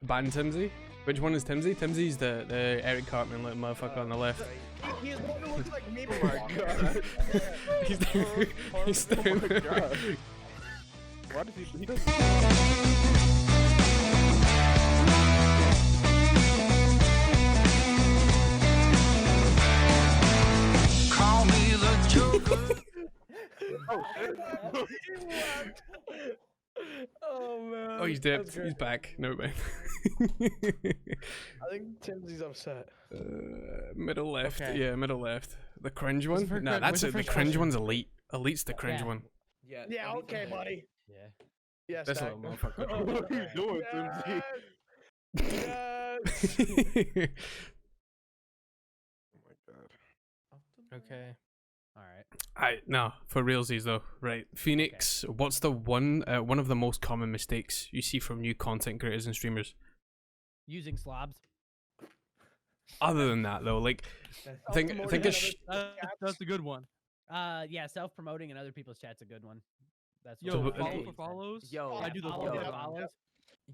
Ban Timsy? Which one is Timsy? Timsy's the Eric Cartman little motherfucker on the left. He is the one who looks like me. Oh my god. He's down. He's Oh down. my god. Why does he doesn't. Call me the Joker. Oh shit. Oh man. Oh, he's That's dipped. great. He's back. No man. I think Timsy's upset. Middle left. Okay. Yeah, middle left. The cringe What's one? the fir- No, what's that's the it. The first cringe question? one's elite. Elite's the cringe Yeah. one. Yeah. Yeah. Okay, buddy. Yeah. Yes. This Dak. little motherfucker. What are you doing, Timsy? Yes. Oh my god. Okay. All right. No, for realsies though. Right. Phoenix, what's the one of the most common mistakes you see from new content creators and streamers? Using slobs. Other than that though, like think Self-promoting of That's a good one. Yeah, self-promoting in other people's chat's a good one. That's Yo, what So- I follow use. for follows. Yo, I do those Follow all the for time. follows.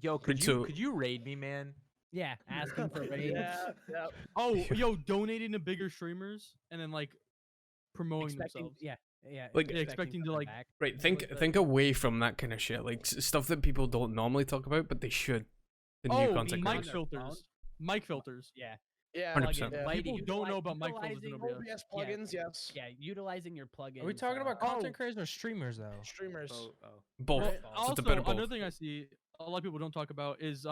Yo, So- could you raid me, man? Yeah, asking for raids. Yeah. Oh, yo, donating to bigger streamers and then like promoting Expecting, themselves. yeah, Like- Yeah, expecting to, something like, back. right, think away from that kind of shit. Like stuff that people don't normally talk about, but they should. The new Oh, content mic creators. filters. Mic filters. Yeah, Yeah. 100%. Yeah. Mighty. People don't know about mic filters in utilizing- OBS. OBS plugins, yes. yeah, utilizing your plugins. Are we talking about uh, content creators or streamers though? Streamers. Both. Well, So it's also, a bit of both. another thing I see a lot of people don't talk about is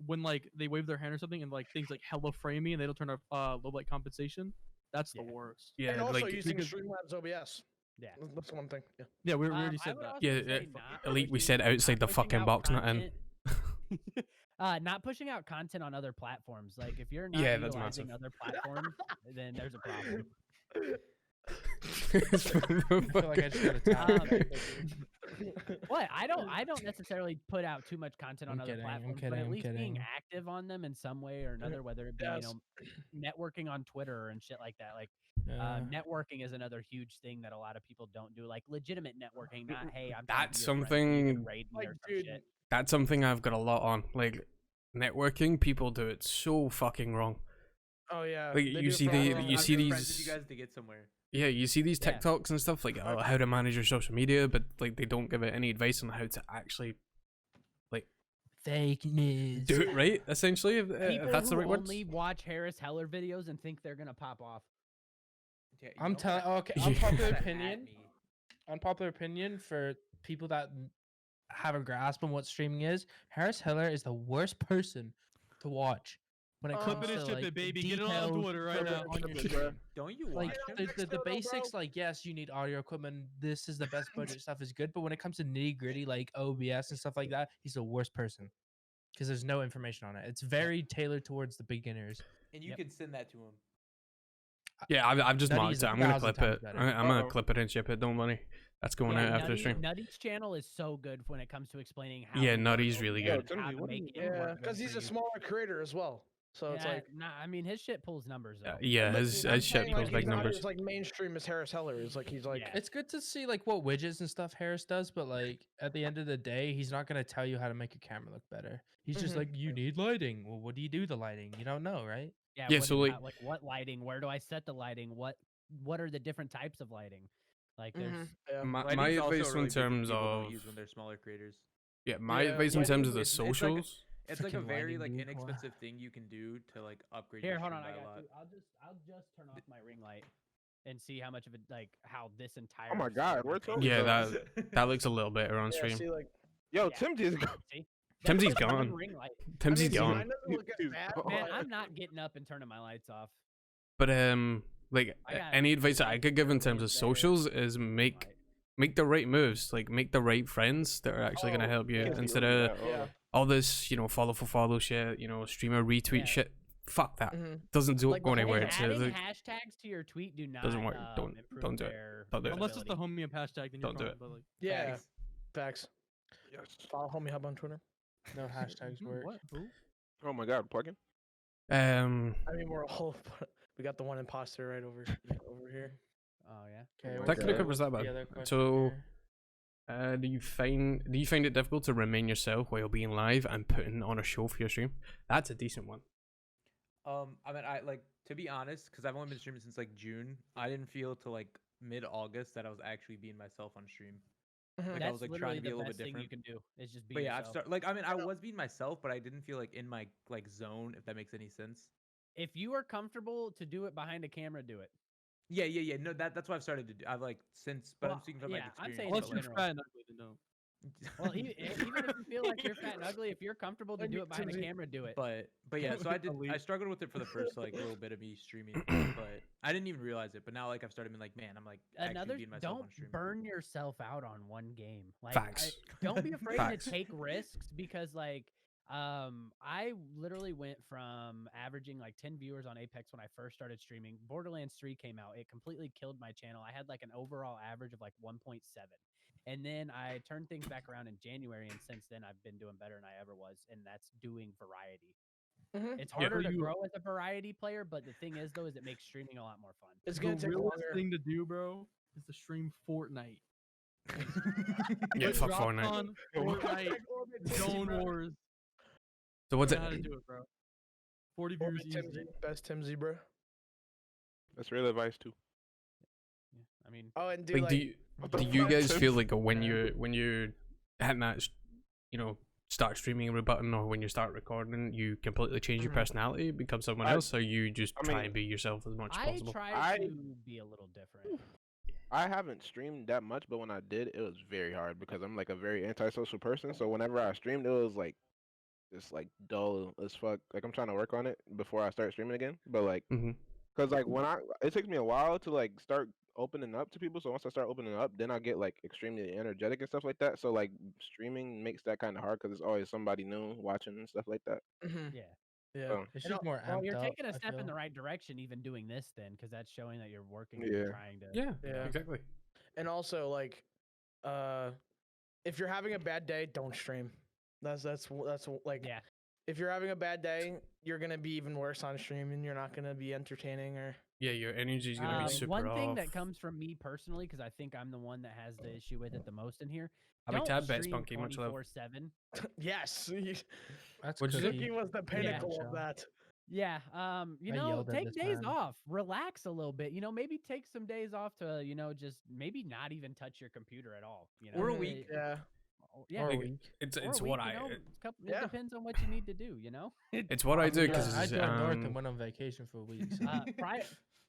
when like they wave their hand or something and like things like hello framey and they don't turn off low light compensation. That's the Yeah. worst. Yeah, And also like using because- Streamlabs OBS. Yeah. That's one thing. Yeah. Yeah, we already I said would that. also Yeah, say not Elite, we pushing- said outside not the pushing fucking out box, not in. content- not pushing out content on other platforms. Like if you're not Yeah, that's utilizing massive. other platforms, then there's a problem. I feel like I just got attacked. What? I don't necessarily put out too much content on I'm other kidding, I'm platforms, kidding, but at I'm least being kidding. active on them in some way or another, whether it be Yes. networking on Twitter and shit like that. Like networking is another huge thing that a lot of people don't do. Like legitimate networking, not hey, I'm trying to That's be your friend, you can something- raid me Like, or some dude, shit. That's something I've got a lot on. Like networking, people do it so fucking wrong. Oh yeah. Like, they you do see for the- all you of see them. these- Friends with you guys to get somewhere. Yeah, you see these Yeah. TikToks and stuff like how to manage your social media, but like they don't give it any advice on how to actually Fake news. do it right. Essentially, if People that's the who right words. only watch Harris Heller videos and think they're gonna pop off. Yeah, you I'm know telling. what? Okay, Yeah. unpopular At opinion. me. Unpopular opinion for people that have a grasp on what streaming is. Harris Heller is the worst person to watch when it Oh. comes Clip it to and ship like it, baby. Get it on details Twitter right now. on your Don't you like watch him? the Next photo, bro. basics, like yes, you need audio equipment. This is the best budget stuff is good, but when it comes to nitty gritty like OBS and stuff like that, he's the worst person because there's no information on it. It's very tailored towards the beginners. And you Yep. can send that to him. Yeah, I've just Nutty marked is it. I'm gonna 1,000 clip times it. better. I'm gonna Uh-oh. clip it and ship it. Don't worry. That's going Yeah, out after the stream. Nutty's channel is so good when it comes to explaining how. Yeah, to Nutty's work really OBS good. and how Timothy, to what do make you- it Yeah, work because good he's for a you. smaller creator as well. So it's like. Nah, I mean his shit pulls numbers though. Yeah, but his I'm his shit saying, pulls like, big he's not numbers. as like mainstream as Harris Heller is. Like he's like. Yeah. It's good to see like what widgets and stuff Harris does, but like at the end of the day, he's not gonna tell you how to make your camera look better. He's just Mhm. like, you need lighting. Well, what do you do the lighting? You don't know, right? Yeah, Yeah, what so, is like- that, what lighting? Where do I set the lighting? What are the different types of lighting? Like there's Mhm, yeah. My Lighting's also a advice really in big thing terms people don't of use when they're smaller creators. my Yeah, advice in terms of the it's like a- socials. It's like a Freaking very lighting, like dude. Wow. inexpensive thing you can do to like upgrade. here. your Hold stream on, I by a got lot. you. I'll just turn off my ring light and see how much of it like how this entire. Oh my God, where's setup Toby? is. Yeah, that looks a little better on Yeah, stream. see, like, Yo, Yeah. Timsy is See? Timsy's That's just one gone. Ring light. Timsy's I mean, see, gone. mine doesn't look as He's bad, gone. Man, but- I'm not getting up and turning my lights off. But like I got any advice that I could give in terms of better socials is make the right moves, like make the right friends that are actually gonna Oh, help you yeah, instead yeah, of Yeah. all this, follow for follow shit, streamer retweet Yeah. shit. Fuck that. Mhm. Doesn't Like go the whole anywhere. And It's, adding like, hashtags to your tweet do not Doesn't work. Don't improve do it. their Don't do it. Unless it's the visibility. homie up hashtag, then you're Don't do fine, it. but, like, Yeah. Facts. Facts. Yes. Follow Homie Hub on Twitter. No hashtags work. What? Who? Oh my God, plugin. I mean, we're all. We got the one imposter right over here. Oh yeah. Okay, my what's technically God. covers that the bad. other question So here? Do you find it difficult to remain yourself while being live and putting on a show for your stream? That's a decent one. I mean, I like to be honest, because I've only been streaming since like June. I didn't feel till like mid-August that I was actually being myself on stream. Like, That's I was like literally trying to be the a little best bit thing different. you can do is just be But yeah, I've yourself. started like I mean, I was being myself, but I didn't feel like in my like zone, if that makes any sense. If you are comfortable to do it behind a camera, do it. Yeah. No, that's what I've started to do. I've like since, but I'm Well, speaking from like yeah, I'm experience. saying Unless in you're general. fat and ugly, then no. Well, even if you feel like you're fat and ugly, if you're comfortable to Like, do it behind a Timsy- camera, do it. But yeah, so I did. Elite. I struggled with it for the first like little bit of me streaming, but I didn't even realize it. But now like I've started being like, man, I'm like Another, actually being myself don't on stream. burn yourself out on one game. Like, Facts. don't be afraid Facts. to take risks because, like, I literally went from averaging like 10 viewers on Apex when I first started streaming. Borderlands 3 came out. It completely killed my channel. I had like an overall average of like 1.7. And then I turned things back around in January, and since then I've been doing better than I ever was, and that's doing variety. It's Yeah. harder to You- grow as a variety player, but the thing is, though, is it makes streaming a lot more fun. It's The gonna take realest longer. thing to do, bro, is to stream Fortnite. Yeah, Put fuck drops Fortnite. on Fortnite, Zone Wars. So what's You it? know how to do it, bro. 40 views easy. Best Timsy, bro. That's real advice too. Yeah, I mean, Oh, and Like, What the do you fuck, guys Tim? feel like when you're hitting that, start streaming every button, or when you start recording, you completely change your Mhm. personality, become someone I- else, or you just I try mean, and be yourself as much as I possible? try I- to be a little different. I haven't streamed that much, but when I did, it was very hard because I'm like a very antisocial person. So whenever I streamed, it was like just like dull as fuck. Like I'm trying to work on it before I start streaming again. But like, Mhm. cause like it takes me a while to like start opening up to people. So once I start opening up, then I get like extremely energetic and stuff like that. So like streaming makes that kind of hard because there's always somebody new watching and stuff like that. Yeah. Yeah. So, It's And just more Well, amped you're up, taking a I step in feel. the right direction, even doing this, then, because that's showing that you're working and Yeah. trying to. Yeah, Yeah. exactly. And also, like, if you're having a bad day, don't stream. That's like, Yeah. if you're having a bad day, you're gonna be even worse on stream, and you're not gonna be entertaining or. Yeah, your energy's gonna be super One thing off. that comes from me personally, because I think I'm the one that has the issue with it the most in here. I'll be Don't Tad Bet stream Spunky, much love. 24/7. Yes, That's What'd you say? cookie. Cookie was the pinnacle Yeah. of that. Yeah, you I know, yelled at take this days man. off, relax a little bit. You know, maybe take some days off to, just maybe not even touch your computer at all. You know, Or a It- week. Yeah. Yeah, Or a Like, week. It's or a it's week, what you I know, it Yeah. depends on what you need to do. You know, it's what I do because I drove north and um, went on vacation for weeks.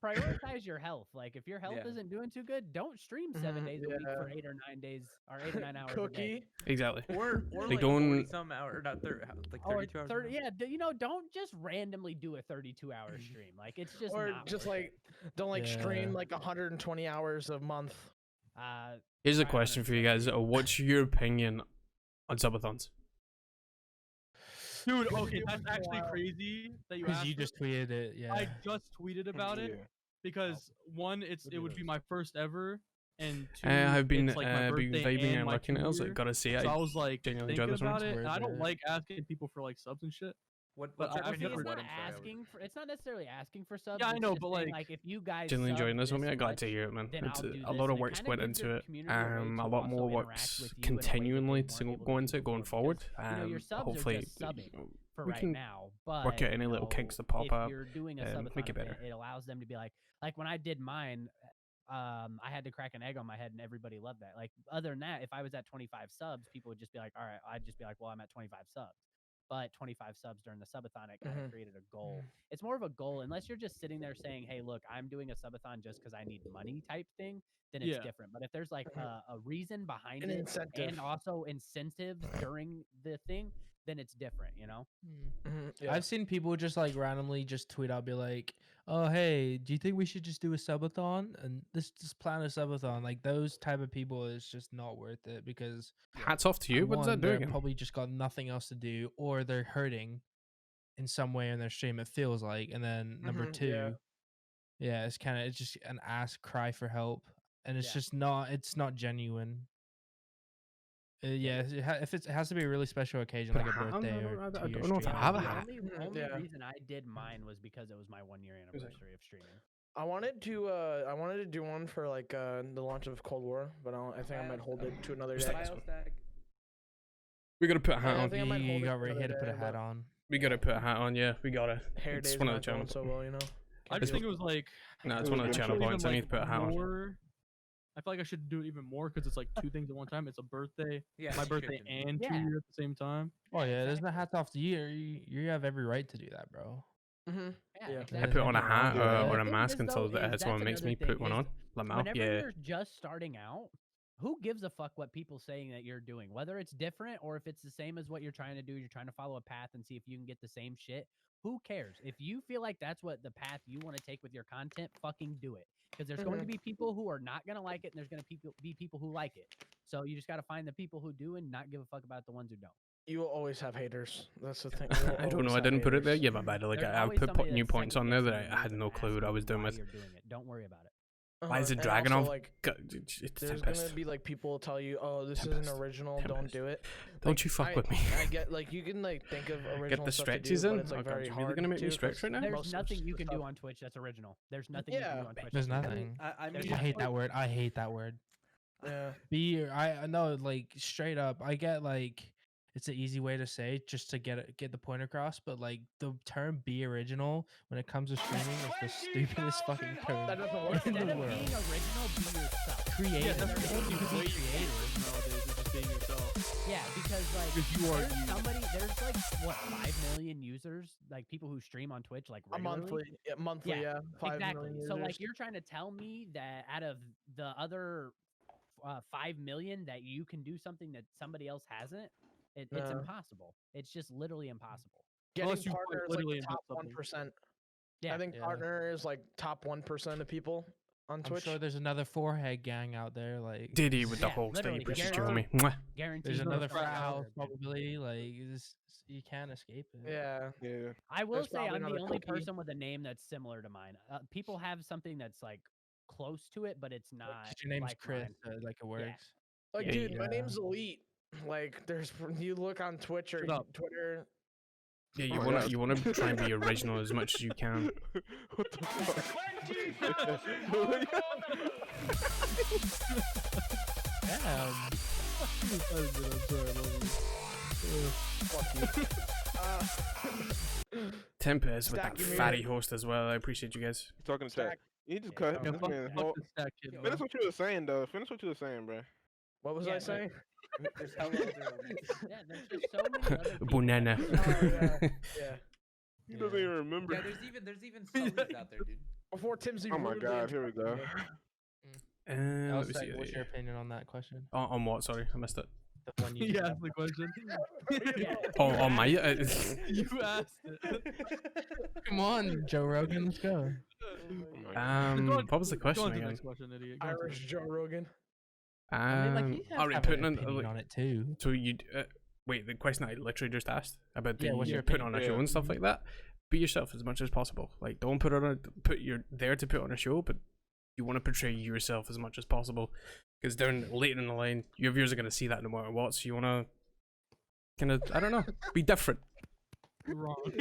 prioritize your health. Like, if your health Yeah. isn't doing too good, don't stream 7 Mhm, days a week for yeah. 8 or 9 days or 8 or 9 hours a day. Cookie. exactly. Or They like don't- 40 some hour, not 30, like Or 32 hours. 30, yeah, don't just randomly do a 32-hour stream. Like, it's just Or not just worth like, don't like stream Yeah. like 120 hours a month. it. Here's a I question for you guys: What's your opinion on subathons? Dude, okay, that's actually crazy that you Because asked. you this. just tweeted it, yeah. I just tweeted about it Yeah. because one, it would be my first ever, and two, I've been it's like my been birthday vibing and and my looking at it. I was like, 2-year. gotta say, So I I was like genuinely thinking enjoyed this one. about it, and I don't Worth it. like asking people for like subs and shit. What? But What's I your See, never opinion it's of not what? I'm sorry, I was- asking for. It's not necessarily asking for subs. Yeah, I it's know, just but, saying, like, if you guys genuinely enjoying sub this one. this I'm glad much, to hear it, man. then It's I'll do a this, lot of and it work's kinda went gives into your it. community a way A to lot also more interact works with you in a way that they continually weren't to able go to into it going before, forward. because, your subs Hopefully, are just subbing for we right can now, but work out any little kinks that pop if up, you're doing a and subathon make it event, better. it allows them to be like when I did mine, I had to crack an egg on my head, and everybody loved that. Like, other than that, if I was at 25 subs, people would just be like, all right, I'd just be like, well, I'm at 25 subs. But 25 subs during the subathon, it kind of Mhm. created a goal. It's more of a goal, unless you're just sitting there saying, hey, look, I'm doing a subathon just because I need money type thing, then it's Yeah. different. But if there's like Mhm. a reason behind An it, incentive. and also incentives during the thing, then it's different, you know? Yeah. I've seen people just like randomly just tweet out, be like, "Oh, hey, do you think we should just do a subathon and just plan a subathon?" Like those type of people is just not worth it because Hats off to you. What does that do they're again? probably just got nothing else to do, or they're hurting in some way in their stream. It feels like, and then number Mhm, two, yeah. it's just an ass cry for help, and it's Yeah. just not. It's not genuine. Yeah, if it has to be a really special occasion, But like a I don't birthday know, or I don't 2-year know if I stream. have a the hat. only Mhm, only yeah. reason I did mine was because it was my 1-year it? anniversary of streaming. I wanted to do one for like the launch of Cold War, but I think I might hold it to another day. Biostag. We gotta put a hat I on. think I might hold You it got for right here to another put a day, hat but on. We gotta put a hat on. Yeah, we gotta. Hair It's days one of not the going channel. so well, you know. I Can't just do think it was like. No, it's one of the I channel should even, points. I need to put a hat on. more- I feel like I should do it even more because it's like two things at one time. It's a birthday, Yeah, my you birthday, shouldn't. and Yeah. 2 years at the same time. Oh yeah, there's no exactly. hats off the year. You have every right to do that, bro. Mm-hmm. Yeah, Yeah. I put on a nothing wrong hat with or, that. or The a thing mask is, until though, is someone that's makes me another put thing one is on. Lamau, Whenever yeah. you're just starting out, who gives a fuck what people saying that you're doing? Whether it's different or if it's the same as what you're trying to do, you're trying to follow a path and see if you can get the same shit. Who cares? If you feel like that's what the path you want to take with your content, fucking do it. Because there's going to be people who are not going to like it, and there's going to be people who like it. So you just got to find the people who do and not give a fuck about the ones who don't. You will always have haters. That's the thing. I don't know. I didn't put it there. Yeah, but bad. Like There's I always put somebody new that's points on there that second-guessing I you had and no clue what I asking was doing why with. you're doing it. Don't worry about it. Why is it And dragging also, off? Like, It's there's Tempest. gonna be like people tell you, "Oh, this Tempest. isn't original. Don't Tempest. do it." Don't Like, you fuck with me. I get like you can like think of original Get the stuff to stretches do, but in. it's, like, Oh, God, very you really hard gonna make me to, stretch 'cause right now? There's most of nothing you the can stuff- do on Twitch that's original. There's nothing you can Yeah. do on Twitch. There's that's original. nothing. I There's mean, I hate that word. I hate that word. Yeah. I know, like straight up. I get like it's an easy way to say just to get the point across, but like the term "be original" when it comes to streaming is the stupidest fucking term That doesn't work. in the Instead of world. being original, be yourself. Creative. Yeah, that's There's the only you can way be to be creative. nowadays is just being yourself. Yeah, because like Because you are there's you. somebody, there's like what 5 million users, like people who stream on Twitch like A regularly. monthly, Yeah, yeah. 5 Exactly. million So like users. you're trying to tell me that out of the other 5 million that you can do something that somebody else hasn't? It's No. impossible. It's just literally impossible. Getting Unless you quite partner is like literally the top invent something. 1%. Yeah. I think Yeah. partner is like top 1% of people on I'm Twitch. sure there's another forehead gang out there. Like Diddy with the Yeah, whole literally, Stevie Precious guaranteed. Jeremy. Mwah. Guaranteed. there's there's another somebody frat out house there, dude. probability. Like you can't escape it. Yeah. Yeah. I will There's say probably I'm the another only cookie. person with a name that's similar to mine. People have something that's like close to it, but it's not. 'Cause your name's like Chris. mine. Like it works. Like, Yeah, dude, my yeah. name's Elite. Like, there's you look on Twitch or Shut up. Twitter. Yeah, Oh my God. you wanna try and be original as much as you can. What the fuck? Damn. Tempest with Stack that your fatty mirror. host as well. I appreciate you guys. Talking to chat. You just Yeah, cut yeah, this fuck, man's fuck whole. the stack kid, bro. Finish what you were saying, though. Finish what you were saying, bro. What was Yeah, I like- saying? There's hella other- Yeah, there's just so many other people that- Banana. Oh, yeah. He doesn't even remember. Yeah, there's even Sullies out there, dude. Before Timsy. Oh my rudely God, here we go. interrupted me. Let me see. What's your opinion on that question? On what? Sorry, I missed it. The one you He just asked the question. Yeah. Oh, on my. You asked it. Come on, Joe Rogan, let's go. Oh my God. Go on- What was the go question on to the again? next question, idiot. Go on to the Irish next Joe Rogan. I mean, like, you have to alright, have putting an on. opinion on it too. So you wait, the question I literally just asked about Yeah, the what's your putting on opinion? a show Yeah. and stuff like that. Be yourself as much as possible. Like, don't you're there to put on a show, but you want to portray yourself as much as possible. Because down later in the line, your viewers are gonna see that no matter what. So you wanna kind of, I don't know, be different. You're wrong.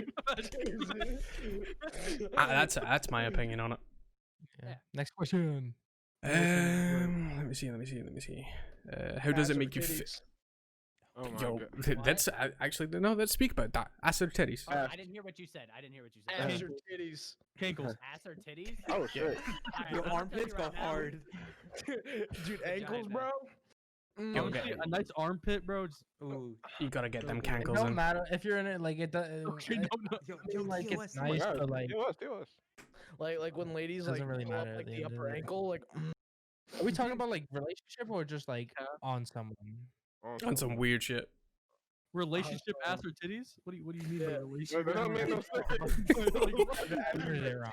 That's my opinion on it. Yeah. Next question. Let me see. How does Ass it or make you feel? titties? Oh my Yo, God. that's actually no. Let's speak about that. Ass or titties. Oh, I didn't hear what you said. Ass or titties? Cankles. Ass or titties? Oh shit. Alright, Your I'm gonna tell armpits you go right now, hard. Dude, ankles, Vagina. bro. Yo, Mm. okay. A nice armpit, bro. Just, Ooh. You gotta get them It cankles don't in. matter if you're in it. Like it does. okay, I no. Yo, mean, like yo, it's yo, Oh my nice, God. but like, Tell us. Like when ladies Doesn't like really pull up, matter at like the the end of upper it. ankle, like are we talking about like relationship or just like on someone? On some weird shit. Relationship, Oh. ass or titties? What do you mean by Yeah. No, relationship? that don't make no They're wrong.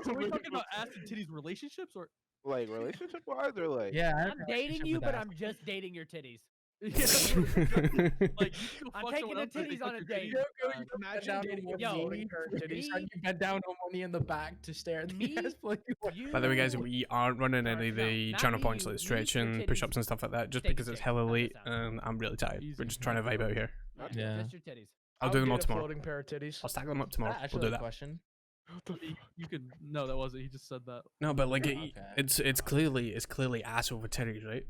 So are we talking about ass and titties relationships or? Like relationship wise or like? Yeah, I had I'm a dating relationship you, with but ass. I'm just dating your titties. Like you can I'm fuck taking someone the else, but they titties fuck on a your date. titties. imagine down dating on a Yo, floating pair of titties. me- You bend down on one knee in the back to stare at the Me? ass while you watch. You, By the way, guys, we aren't running No, any of no, the not channel me, points you. like Me for stretching, titties. push-ups and stuff like that, just Take because a it's shit. hella How's that late sound? and I'm really tired. Easy. We're just trying to vibe out here. Yeah, Yeah. just your titties. I'll I do would them all date a tomorrow. Floating pair of titties. I'll stack them up tomorrow. I We'll actually do have a that. question. You can no, that wasn't. He just said that. No, but like Okay. it's clearly ass over titties, right?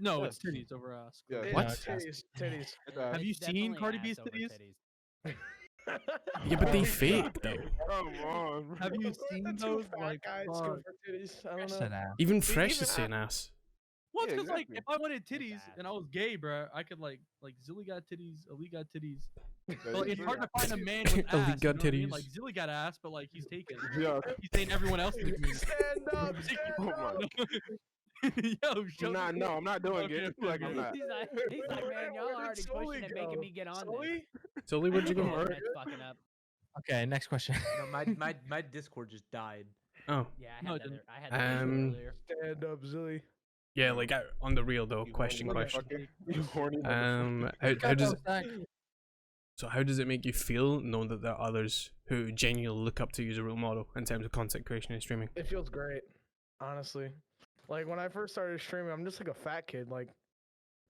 No, Yes. it's titties over ass. Yeah, What? Titties. Titties. Have you It's seen definitely Cardi ass B's over titties? Yeah, but they Oh, fake though. Come on, bro. Have you Of course seen the two those? fat Like, guys fuck. go for titties. I don't know. Said ass. Even See, Fresh even is saying ass. Well, Yeah, because like exactly. if I wanted titties ass. and I was gay, bruh, I could like Zilly got titties, Ali got titties. Yeah, But like, it's you hard see to find a man with Ali ass. You know got what I mean? titties. Like Zilly got ass, but like he's taken. Yeah. He's saying everyone else in the community. Stand up. Stand Oh my. up. Yo, show Nah, me- no, I'm not doing Okay, it. okay, Like I'm okay. not. He's like, man, y'all Where did already Sully pushing and go? making me get on this. Sully? Sully, where'd you go? Yeah, that's fucking up. Okay, next question. No, my Discord just died. Oh, Yeah, No, I it had that. didn't. I had that issue earlier. Stand up, Zilly. yeah, like on the real though. You Question. horny motherfucker. You horny How does how does it make you feel knowing that there are others who genuinely look up to you as a role model in terms of content creation and streaming? It feels great, honestly. Like when I first started streaming, I'm just like a fat kid, like,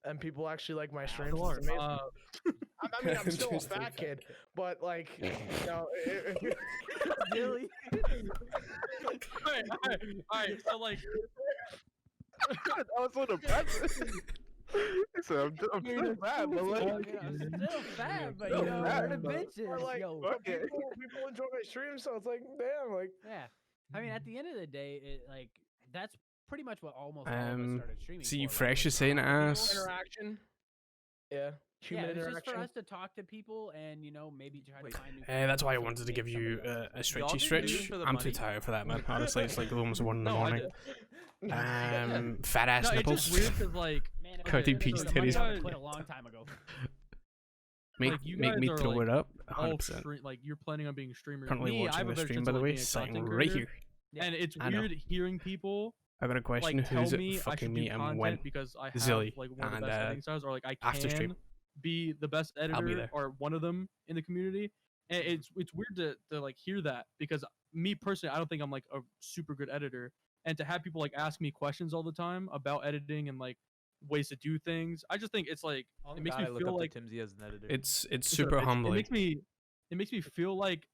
and people actually like my streams. It's Lord, amazing. I mean, I'm still a Just a fat fat kid, but like, you know, Really? Alright, so like That was so depressing. He said, I'm still bad, but like, I'm still fat, but Still you know, fat, we're the but- bitches. or like, Yo, fuck it. people enjoy my streams, so it's like, damn, like, yeah. I mean, at the end of the day, like that's pretty much what almost all of us started streaming. See, for, right? Fresh Was is to saying talk to people. ass. interaction. Yeah, Yeah, human it was just interaction. for us to talk to people and maybe try Wait, to find new. That's why I people so we wanted to can give get some you of those. a Y'all stretchy didn't do stretch. it for the I'm too money? tired for that, man. Honestly, it's like almost 1 in the no, I morning. did. Fat ass No, it's nipples. just weird because like Man, if Cardi I was B's gonna do the money, titties. I would've quit a long time ago. Make like, you make guys me are, throw like, it up. all 100%. like you're planning on being streamers. Currently Me, I watching have a the better stream, chance by of, the like, way, being a sitting content right creator. here. And it's I know. weird hearing people I got a question. like tell Who's me I fucking should me do and content when? because I have Zilly like one of and, the best editing styles, or like I after stream. can be the best I'll be editor there. or one of them in the community. And it's weird to like hear that because me personally, I don't think I'm like a super good editor. And to have people like ask me questions all the time about editing and like ways to do things, I just think it's like it makes me I look feel up like to Timsy as an editor. It's Shut up, super bitch. humbling. It makes me feel like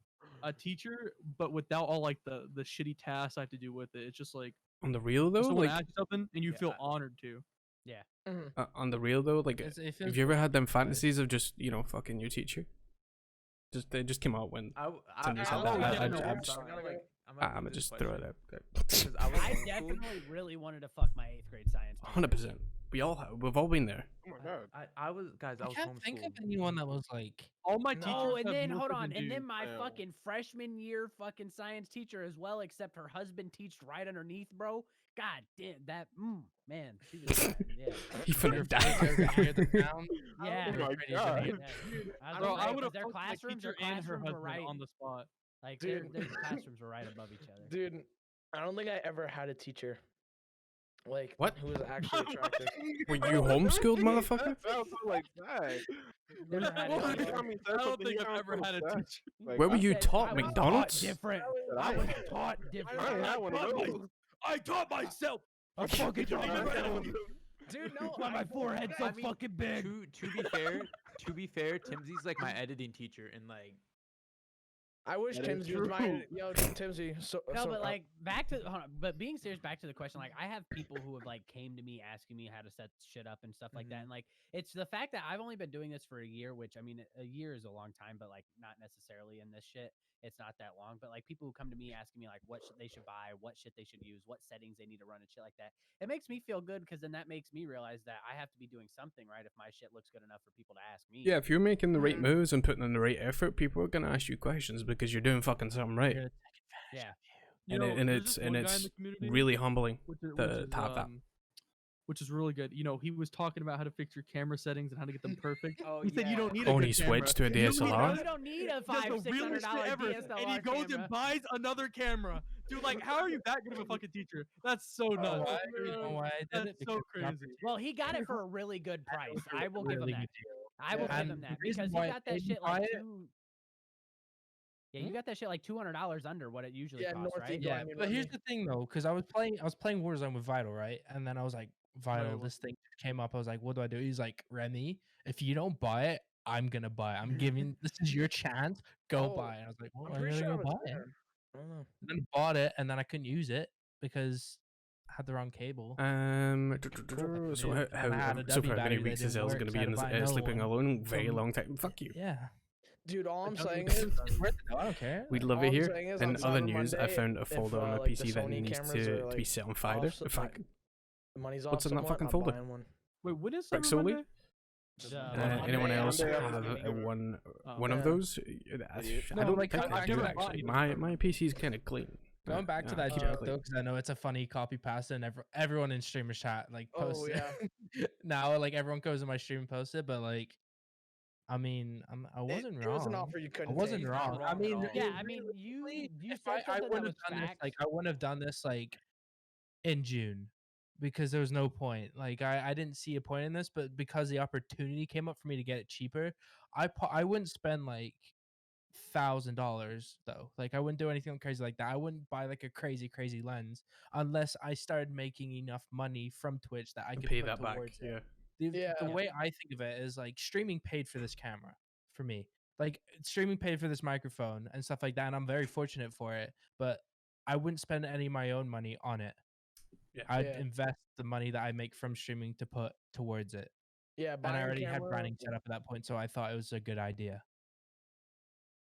a teacher, but without all like the shitty tasks I have to do with it. It's just like On the real though, someone like asks you something and you Yeah, feel honored to. on the real though, like It feels have you ever had them fantasies of just fucking your teacher? They just came out when Timsy said that. I'ma just throw it out there. I definitely really wanted to fuck my 8th grade science. teacher. 100%. We've all been there. Oh my god. I was guys. I I was can't think of homeschooled. anyone that was like. All my teachers. Oh, and have then more hold on, freaking and then dudes. my Yeah. fucking freshman year fucking science teacher as well, except her husband teached right underneath, bro. God damn that, man. She was, yeah, He finna Your die. face hear the sound. yeah. Oh my Pretty god. good. I Bro, was I like, would have their fucked my classrooms, teacher their and her classrooms were husband right, on the spot. like Dude. their classrooms were right above each other. Dude, I don't think I ever had a teacher like What? who was actually attractive. Were you homeschooled, motherfucker? That sounds so like that. Never had a Every teacher. time he said I don't something, think he I've sounds ever so had a sad. teacher. Like, Where were I you said, taught? I was McDonald's? different. I I was was- taught I different. ain't had one of those. I taught myself. I fucking I ain't had one of those. Dude, no, Why my forehead's so I mean, fucking big. To be fair, Timsy's like my editing teacher, and like I wish That is Timsy was my true. yo Timsy. So No, so, but like back to hold on, but being serious, back to the question. Like I have people who have like came to me asking me how to set shit up and stuff like that, and like it's the fact that I've only been doing this for a year, which I mean a year is a long time, but like not necessarily in this shit. It's not that long, but like people who come to me asking me like what they should buy, what shit they should use, what settings they need to run and shit like that. It makes me feel good because then that makes me realize that I have to be doing something right if my shit looks good enough for people to ask me. Yeah, if you're making the right moves and putting in the right effort, people are gonna ask you questions because you're doing fucking something right. You're Yeah. You And know, there's this one guy in it's the community really humbling which to have that. which is really good. You know, he was talking about how to fix your camera settings and how to get them perfect. Oh, He said you yeah. don't need a Oh, and good he camera. switched to a You don't need- DSLR? You don't need a He does the realest shit $500-$600 ever, DSLR and he goes camera. and buys another camera. Dude, like, how are you that good of a fucking teacher? That's so nuts. why? You know why I did That's it? so Because I'm crazy. Well, he got it for a really good price. I will give him really that. good deal. I will give And him the that reason because he why got I that didn't shit buy like it- Yeah, you got that shit like $200 under what it usually Yeah, costs, North right? East Yeah, Line but here's University. the thing though, because I was playing Warzone with Vital, right? And then I was like, Vital, Vital. this thing came up. I was like, what do I do? He's like, Remy, if you don't buy it, I'm gonna buy it. I'm giving this is your chance. Go Oh, buy it. And I was like, well, I'm I'm pretty gonna sure I go was buy it. there. I don't know. Then bought it, and then I couldn't use it because I had the wrong cable. So Yeah, how, and I had a so W for how battery many that weeks is didn't Els work, going to so be I in had to buy another sleeping one alone? Very from- long time. Fuck you. Yeah. Dude, all I'm It's saying worth is, it though, I don't care. We like, love all it I'm here. saying is In on other Cyber news, I Monday, found a if, folder on a like, the PC that Sony needs cameras to are, be like, set on fire. off, so, Fuck. like, the money's What's off in that somewhat, fucking I'm folder? buying one. Wait, when is Rick Cyber Solely? Monday? Anyone Monday, else Monday, have Monday. one Oh. one of Yeah. those? Idiot. I No, don't like, think I I do actually actually. bought My PC's kind of clean. Going back to Yeah, that keep it joke clean. though, because I know it's a funny copy pasta, and everyone in streamer chat like Oh, posts it. yeah. Now like everyone goes to my stream and posts it, but like, I mean, I wasn't It wrong. was an offer you couldn't I wasn't take. wrong. I wrong at mean, all. Yeah, it I mean, really- you if said I something that wouldn't was have done this, facts. like I wouldn't have done this like in June because there was no point. Like I didn't see a point in this, but because the opportunity came up for me to get it cheaper, I wouldn't spend like $1,000 though. Like I wouldn't do anything crazy like that. I wouldn't buy like a crazy lens unless I started making enough money from Twitch that I could Pay put that back. towards it. Yeah. The Yeah. way I think of it is like streaming paid for this camera for me. Like streaming paid for this microphone and stuff like that, and I'm very fortunate for it. But I wouldn't spend any of my own money on it. Yeah. I'd Yeah. invest the money that I make from streaming to put towards it. Yeah, And I buying already had camera, branding set up at that point, so I thought it was a good idea.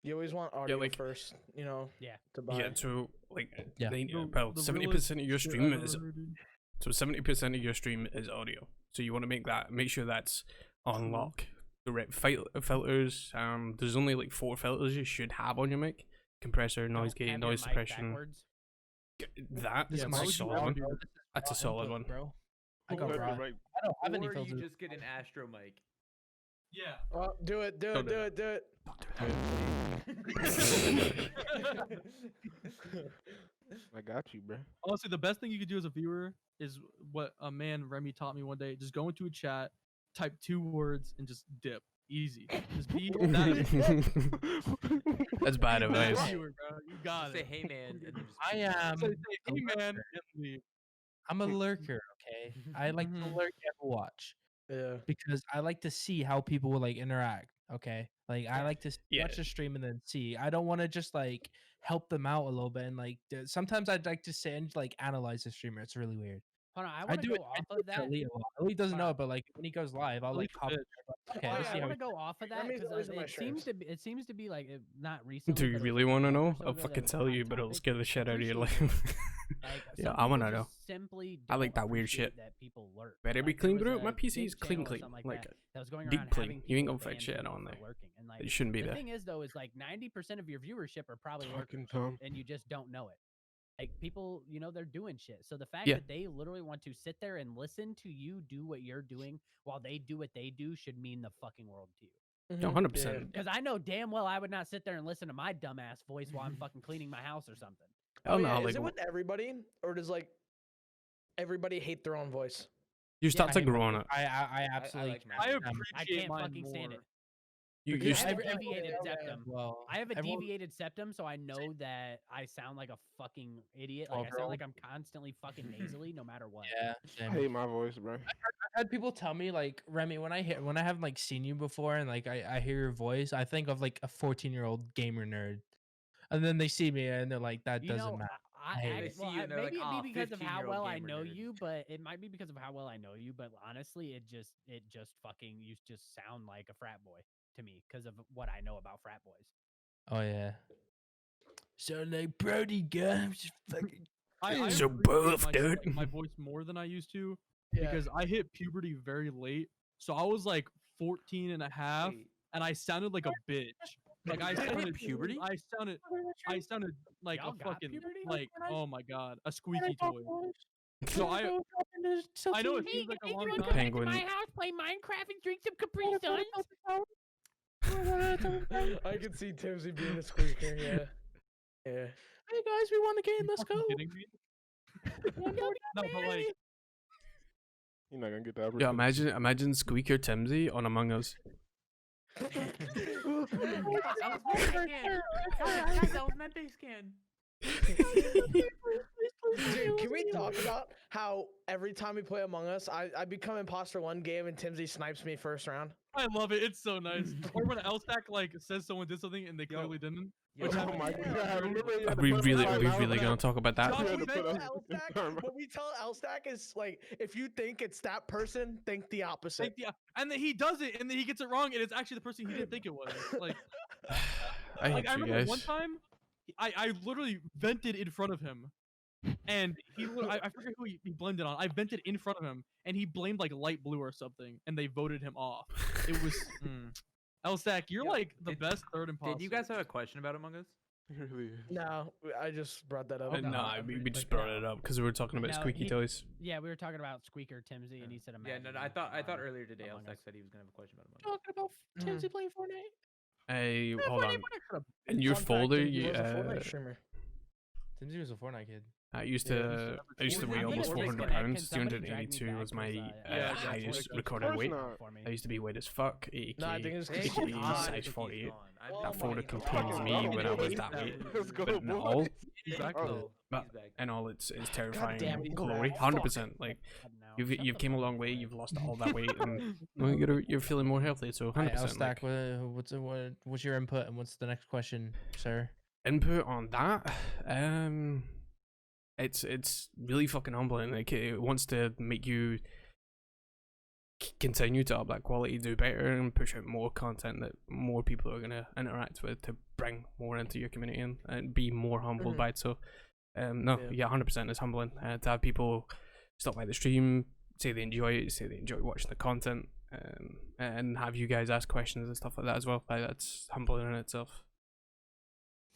You always want audio like- first, you know. Yeah. To buy. Yeah. So like, Yeah. about The 70% of your realest shit stream I've is ever heard, dude. so 70% of your stream is audio. So you want to make sure that's on lock. The right filters. There's only like 4 filters you should have on your mic: compressor, noise Don't gate, have your noise mic suppression. backwards. That This is Yeah, a why would you solid ever one. do that? That's a solid one. bro. I got Or- raw. Right. I don't have any Or you filters. just get an Astro mic. Yeah. Oh, do it, do Don't it, do do it, do it. I got you, bro. Honestly, the best thing you could do as a viewer is what a man Remy taught me one day. Just go into a chat, type 2 words, and just dip. Easy. Just be that. That's bad You're advice. a viewer, bro. You got Just say it. hey man, and then just I am. Say, hey man, and leave. I'm a lurker. Okay, I like to Mhm. lurk and watch Yeah. because I like to see how people will like interact. Okay, like I like to Yeah. watch the stream and then see. I don't want to just like help them out a little bit and like sometimes I'd like to sit and like analyze the streamer. It's really weird. Hold on, I I want to do go it. off I of do it to that. Elite a lot. Elite doesn't know Wow. it, but like when he goes live, I'll like Elite's a hop. bitch. Okay, Oh, let's yeah, see I how. want to go off of that Remy's because always in my it seems streams. it seems to be like not recently. Do you but it was really like a want to month or know? so I'll ago that fucking it was tell hot you, but it'll topic. scare the shit out of your Appreciate life. Like, Yeah, some I wanna people know. just Simply I like don't that weird appreciate shit. That people lurk. Better be Like, there clean, was bro. a My PC is big clean, channel or clean. something Like that was going deep around clean. having You ain't people gonna find ban shit people on for there. lurking. And like it shouldn't be the there. thing is though, is like 90% of your viewership are probably Fucking lurkers, Tom. and you just don't know it. Like people, they're doing shit. So the fact Yeah. that they literally want to sit there and listen to you do what you're doing while they do what they do should mean the fucking world to you. No, 100%. Because I know damn well I would not sit there and listen to my dumbass voice while I'm fucking cleaning my house or something. Oh Oh, no, yeah. like Is it with everybody, or does like everybody hate their own voice? you start to hate grow my on voice. it. I absolutely. like mine. I can't. I appreciate can't mine fucking stand it. more. You Because you I st- have a every- deviated okay. septum. Well, I have a everyone- deviated septum, so I know that I sound like a fucking idiot. Like I Overall. sound like I'm constantly fucking nasally, no matter what. Yeah. I same. hate my voice, bro. I've had people tell me like Remy when I haven't like seen you before and like I hear your voice, I think of like a 14-year-old gamer nerd, and then they see me and they're like, that You doesn't know, matter. I, hate I, it. They see well, you and they're maybe like, it "Aw, be because of how 15-year-old well I gamer know nerd." you, but it might be because of how well I know you. But honestly, it just fucking you just sound like a frat boy to me because of what I know about frat boys. Oh yeah. So like Brody guys, fucking. I So appreciate buff, my, dude. like, my voice more than I used to Yeah. because I hit puberty very late. So I was like 14 and a half, Wait, and I sounded like a bitch. Like I You hit sounded puberty? I sounded like Y'all a got fucking puberty? like oh my god, a squeaky toy. So I know it seems like a long time. Penguin. house, play Minecraft, and drink some Capri Suns? I could see Timsy being a squeaker. Yeah. Yeah. Hey guys, we won the game. You Let's go. fucking kidding me? No, but like You're not gonna get that. Yeah, opportunity. imagine Squeaker Timsy on Among Us. Guys, that was my base can. Dude, can we talk about how every time we play Among Us, I become imposter one game and Timsy snipes me first round? I love it. It's so nice. Or when Elstack like says someone did something and they clearly didn't. Yo, Which Oh happened my to me. god! I remember you had Are to we put really, my are we timeout really out. gonna talk about that? You What had we to put tell up- Elstack, what we tell Elstack is like, if you think it's that person, think the opposite. Like, yeah, and then he does it, and then he gets it wrong, and it's actually the person he didn't think it was. Like, I like hate I you remember guys. one time, I literally vented in front of him, and I forget who he blamed it on. I vented in front of him, and he blamed like light blue or something, and they voted him off. It was Elstack, you're Yo, like the did- best third imposter. Did you guys have a question about Among Us? It really is. No, I just brought that up. no, Nah, I we really just like brought that. it up because we were talking about No, squeaky he- toys. Yeah, we were talking about Squeaker Timsy, and he said, Yeah, no, "Imagine I you thought on earlier today Among Elstack Us." said he was gonna have a question about Among Us. Talking about Timsy playing Fortnite. Hey, Yeah, hold Fortnite, on. Fortnite, shut up. In your Fun fact, folder, Timsy you, was a Fortnite streamer. Timsy was a Fortnite kid. I used Yeah, to, I used to I'm weigh gonna almost Orbit 400 Connect, pounds. 282 was my Yeah, highest Orbit recorded Connect. weight. Of course For me. I used to be weight as fuck, 80k. No, I think it's Thank He's you, gone. God, size Timmy's 48. gone. I Oh That think folder he's gone. contains me when I was that weight. Let's go, But not boys. all, He's back Oh. though. but He's back. and all it's terrifying damn it, glory. fuck. 100%. Like you've came a long way. You've lost all that weight, and well, you're feeling more healthy. So 100%. Stack, Like, what's your input and what's the next question, sir? input on that, it's really fucking humbling. Like it wants to make you continue to up that quality, do better, and push out more content that more people are gonna interact with to bring more into your community and be more humbled by it. So, no, yeah, 100% is humbling to have people stop by the stream, say they enjoy it, say they enjoy watching the content, and have you guys ask questions and stuff like that as well. Like, that's humbling in itself.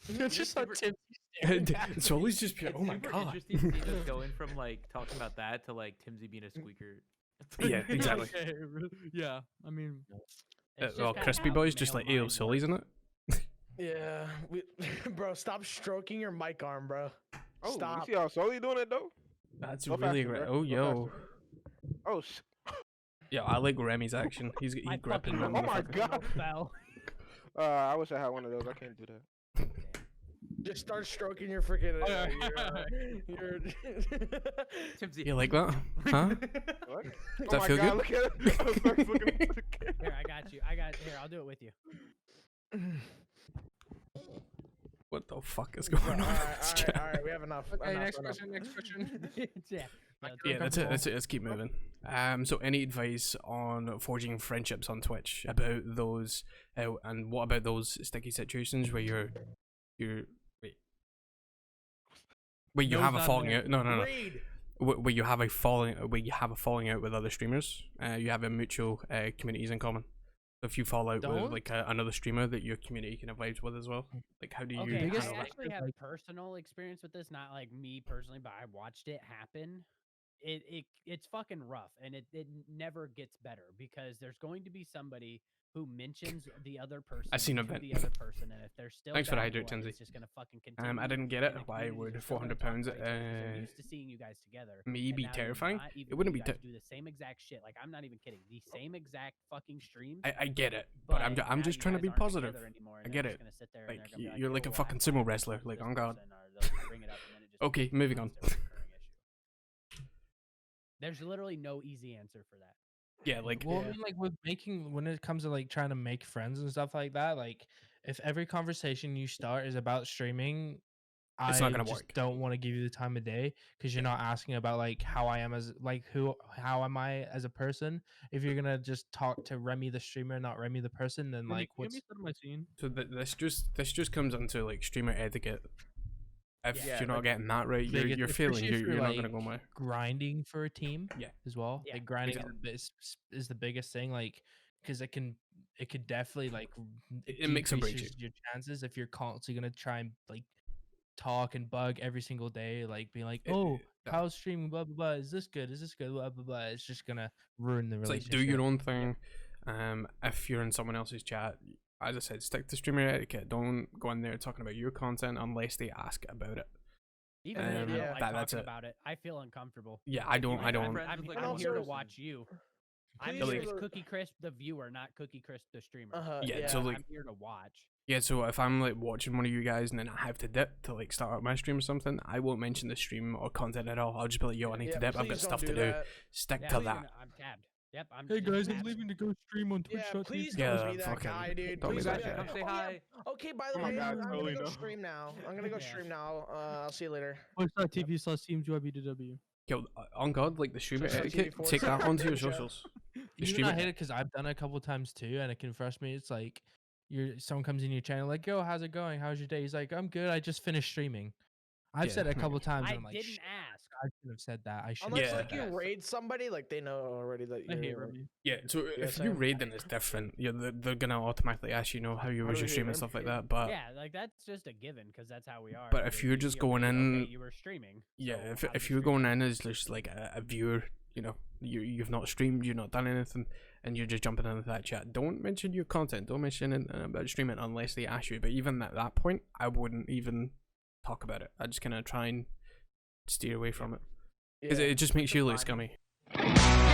It's just like Tim. It's always just pure. It's Oh my super god. interesting to see us going from like talking about that to like Timsy being a squeaker. Yeah, exactly. Okay, yeah, I mean, Well, crispy boys just like ew, silly, isn't it? Yeah, bro, stop stroking your mic arm, bro. Oh, Stop. you see how slowly doing it though? That's Go really faster, great. bro. Oh Go yo, faster. Oh, yeah, I like Remy's action. He's I gripping. fucking that Oh my motherfucker. God. Fell. I wish I had one of those. I can't do that. Just start stroking your freaking. Your, Timsy. You like that? Huh? What? Does Oh that my feel God, good? look at it. I was first looking at the camera. Here, I got you. Here, I'll do it with you. What the fuck is going on? in this chat? all right, we have enough. Okay, enough, next enough. question. Next question. Yeah. Yeah, that's it. That's it. Let's keep moving. So any advice on forging friendships on Twitch about those, and what about those sticky situations where you're wait, you No's have a not falling there. out? No. Read. Where you have a falling out with other streamers. You have a mutual communities in common. So if you fall out with Don't? like another streamer that your community kind of vibes with as well, like how do you? Okay, biggest I handle that? actually have personal experience with this, not like me personally, but I watched it happen. It's fucking rough, and it never gets better because there's going to be somebody who mentions the other person seen to a bit. the other person, and if they're still Thanks for the bad hydrate, blood, Tinsy. it's just gonna fucking continue. I didn't get it. and the Why communities would are still gonna 400 talk pounds about each other 'cause they're used to seeing you guys together. me and be now you're terrifying? not, even It wouldn't though be you guys do the same exact shit. Like, I'm not even kidding. The same exact fucking streams. I get it, but I'm now just you trying to guys be aren't positive. together anymore, I and get they're it. just gonna sit there and Like, they're gonna be you're like "Yo, a fucking why sumo you wrestler, do like, this on God. person?" Or they'll just bring it up, and then it just Okay, becomes a moving on. constant recurring issue. There's literally no easy answer for that. Yeah, like Well, I mean, like when it comes to like trying to make friends and stuff like that, like if every conversation you start is about streaming, It's I not gonna just work. don't want to give you the time of day because you're not asking about like how I am as like how am I as a person. If you're gonna just talk to Remy the streamer, not Remy the person, then Remy, like can you what's get me set of my scene? so this just comes into like streamer etiquette. If Yeah, you're not like, getting that right, like, you're it's failing. especially if You're you're, not gonna like, go my. grinding for a team Yeah. as well. Yeah, Like grinding exactly. is the biggest thing. Like because it could definitely like It makes or breaks you. decreases your chances if you're constantly gonna try and like talk and bug every single day, like being like, oh, yeah. how's streaming, blah blah blah, is this good, blah blah blah. It's just gonna ruin the It's like relationship. do your own thing. If you're in someone else's chat, as I said, stick to streamer etiquette. Don't go in there talking about your content unless they ask about it. Even if I don't yeah. like That's talking it. about it, I feel uncomfortable. Yeah, I don't. my I don't. friends I'm, with, like, I'm one here to person. watch you. I'm Please here use as a- Cookie Crisp the viewer, not Cookie Crisp the streamer. Yeah, so, like- I'm here to watch. Yeah, so if I'm like watching one of you guys and then I have to dip to like start up my stream or something, I won't mention the stream or content at all. I'll just be like, yo, I need to dip. I've got please don't stuff to do. that. Stick Yeah, to I'm that. even- I'm tabbed. Yep, I'm Hey just guys, I'm tabbed. leaving to go stream on Yeah, Twitch. please Yeah, don't be that fucking- guy, dude. don't be Please that don't. guy. Come say Oh, hi. yeah. Okay, by the Oh my way, God, I'm totally gonna go no. stream now. I'm gonna go Yeah. stream now. I'll see you later. Twitch.tv/teamsybdw. Yo, on God, like the streamer Just on etiquette, TV4. take that onto your Chat. socials. The You streamer. know, I hate it because I've done it a couple times too, and it can frustrate me. It's like someone comes in your channel like, "Yo, how's it going? How's your day?" He's like, "I'm good. I just finished streaming." I've said it a Yeah. couple times. I and I'm like, didn't "Shit, ask. I should have said that. I should." Unless Yeah. like you raid somebody, like they know already that I you're. hate Remy. Yeah, so Yeah, if you same. raid, then it's different. They're gonna automatically ask you know how you How was do your we stream hate and stuff like him? that. But Yeah, like that's just a given because that's how we are. But if They you're see just a going raid, in- okay, you were streaming. yeah, so if I'm you're streaming. going in as just like a viewer, you know, you've not streamed, you've not done anything, and you're just jumping into that chat, don't mention your content, don't mention it about streaming unless they ask you. But even at that point, I wouldn't even talk about it. I just kind of try and steer away from it because Yeah. it just makes you look Fine. scummy.